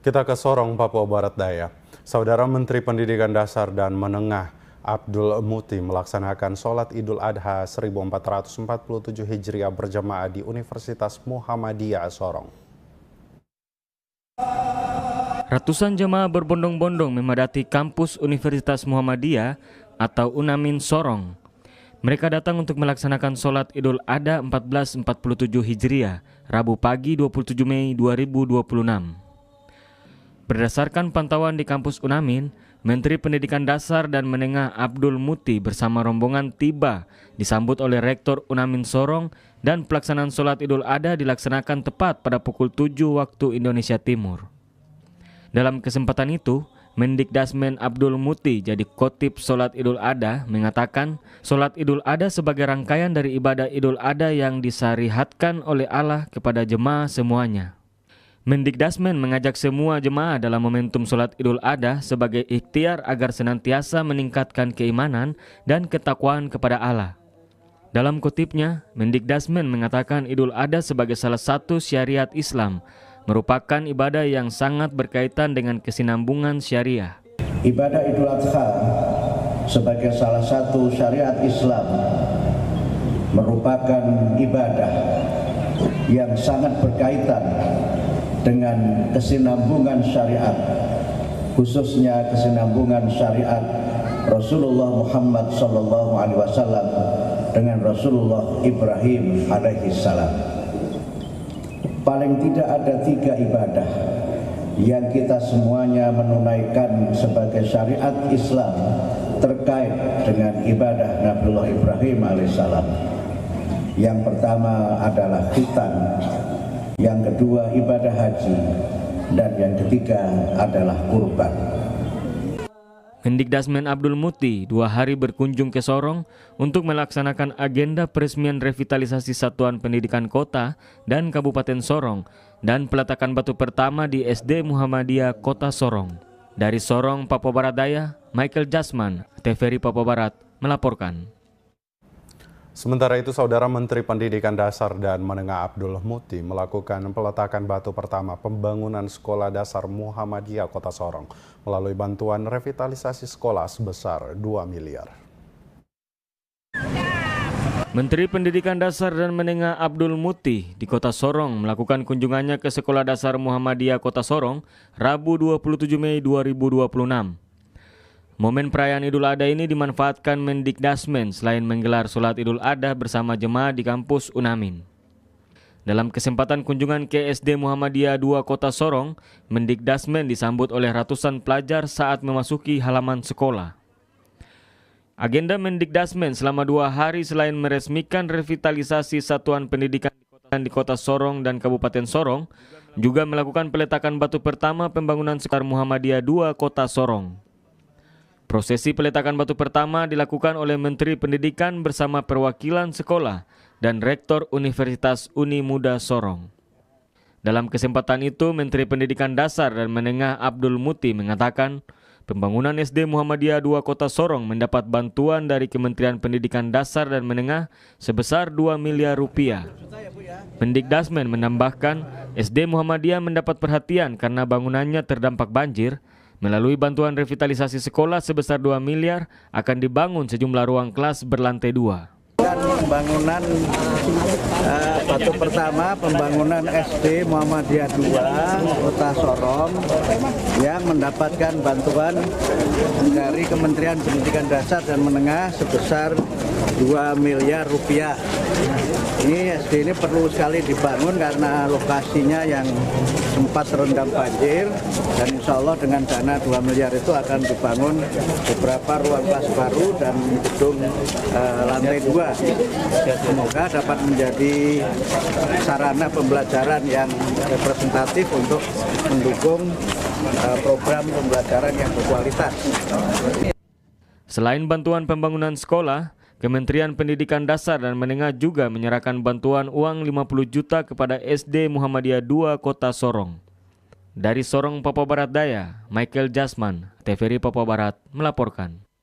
Kita ke Sorong, Papua Barat Daya. Saudara Menteri Pendidikan Dasar dan Menengah Abdul Muti melaksanakan sholat Idul Adha 1447 Hijriah berjamaah di Universitas Muhammadiyah Sorong. Ratusan jemaah berbondong-bondong memadati kampus Universitas Muhammadiyah atau UNAMIN Sorong. Mereka datang untuk melaksanakan sholat Idul Adha 1447 Hijriah, Rabu pagi 27 Mei 2026. Berdasarkan pantauan di kampus UNAMIN, Menteri Pendidikan Dasar dan Menengah Abdul Muti bersama rombongan tiba disambut oleh Rektor UNAMIN Sorong dan pelaksanaan sholat Idul Adha dilaksanakan tepat pada pukul 7 waktu Indonesia Timur. Dalam kesempatan itu, Mendikdasmen Abdul Muti jadi khotib sholat Idul Adha mengatakan sholat Idul Adha sebagai rangkaian dari ibadah Idul Adha yang disyariatkan oleh Allah kepada jemaah semuanya. Mendikdasmen mengajak semua jemaah dalam momentum sholat Idul Adha sebagai ikhtiar agar senantiasa meningkatkan keimanan dan ketakwaan kepada Allah. Dalam kutipnya, Mendikdasmen mengatakan Idul Adha sebagai salah satu syariat Islam merupakan ibadah yang sangat berkaitan dengan kesinambungan syariah. Ibadah Idul Adha sebagai salah satu syariat Islam merupakan ibadah yang sangat berkaitan dengan kesinambungan syariat, khususnya kesinambungan syariat Rasulullah Muhammad SAW dengan Rasulullah Ibrahim alaihissalam. Paling tidak ada 3 ibadah yang kita semuanya menunaikan sebagai syariat Islam terkait dengan ibadah Nabiullah Ibrahim alaihissalam. Yang pertama adalah khitan, yang kedua ibadah haji, dan yang ketiga adalah kurban. Mendikdasmen Abdul Muti 2 hari berkunjung ke Sorong untuk melaksanakan agenda peresmian revitalisasi Satuan Pendidikan Kota dan Kabupaten Sorong dan peletakan batu pertama di SD Muhammadiyah Kota Sorong. Dari Sorong, Papua Barat Daya, Michael Jasman, TVRI Papua Barat melaporkan. Sementara itu, Saudara Menteri Pendidikan Dasar dan Menengah Abdul Muti melakukan peletakan batu pertama pembangunan Sekolah Dasar Muhammadiyah Kota Sorong melalui bantuan revitalisasi sekolah sebesar 2 miliar. Menteri Pendidikan Dasar dan Menengah Abdul Muti di Kota Sorong melakukan kunjungannya ke Sekolah Dasar Muhammadiyah Kota Sorong Rabu 27 Mei 2026. Momen perayaan Idul Adha ini dimanfaatkan Mendikdasmen selain menggelar sholat Idul Adha bersama jemaah di kampus UNAMIN. Dalam kesempatan kunjungan ke SD Muhammadiyah 2 Kota Sorong, Mendikdasmen disambut oleh ratusan pelajar saat memasuki halaman sekolah. Agenda Mendikdasmen selama 2 hari selain meresmikan revitalisasi satuan pendidikan di Kota Sorong dan Kabupaten Sorong, juga melakukan peletakan batu pertama pembangunan Sekolah Muhammadiyah 2 Kota Sorong. Prosesi peletakan batu pertama dilakukan oleh Menteri Pendidikan bersama perwakilan sekolah dan Rektor Universitas Uni Muda Sorong. Dalam kesempatan itu, Menteri Pendidikan Dasar dan Menengah Abdul Muti mengatakan pembangunan SD Muhammadiyah 2 Kota Sorong mendapat bantuan dari Kementerian Pendidikan Dasar dan Menengah sebesar 2 miliar rupiah. Mendikdasmen menambahkan SD Muhammadiyah mendapat perhatian karena bangunannya terdampak banjir. Melalui bantuan revitalisasi sekolah sebesar 2 miliar akan dibangun sejumlah ruang kelas berlantai 2. Dan pembangunan batu pertama pembangunan SD Muhammadiyah 2 Kota Sorong yang mendapatkan bantuan dari Kementerian Pendidikan Dasar dan Menengah sebesar 2 miliar rupiah. Ini SD ini perlu sekali dibangun karena lokasinya yang sempat terendam banjir, dan insya Allah dengan dana 2 miliar itu akan dibangun beberapa ruang kelas baru dan gedung lantai 2. Semoga dapat menjadi sarana pembelajaran yang representatif untuk mendukung program pembelajaran yang berkualitas. Selain bantuan pembangunan sekolah, Kementerian Pendidikan Dasar dan Menengah juga menyerahkan bantuan uang 50 juta kepada SD Muhammadiyah 2 Kota Sorong. Dari Sorong, Papua Barat Daya, Michael Jasman, TVRI Papua Barat melaporkan.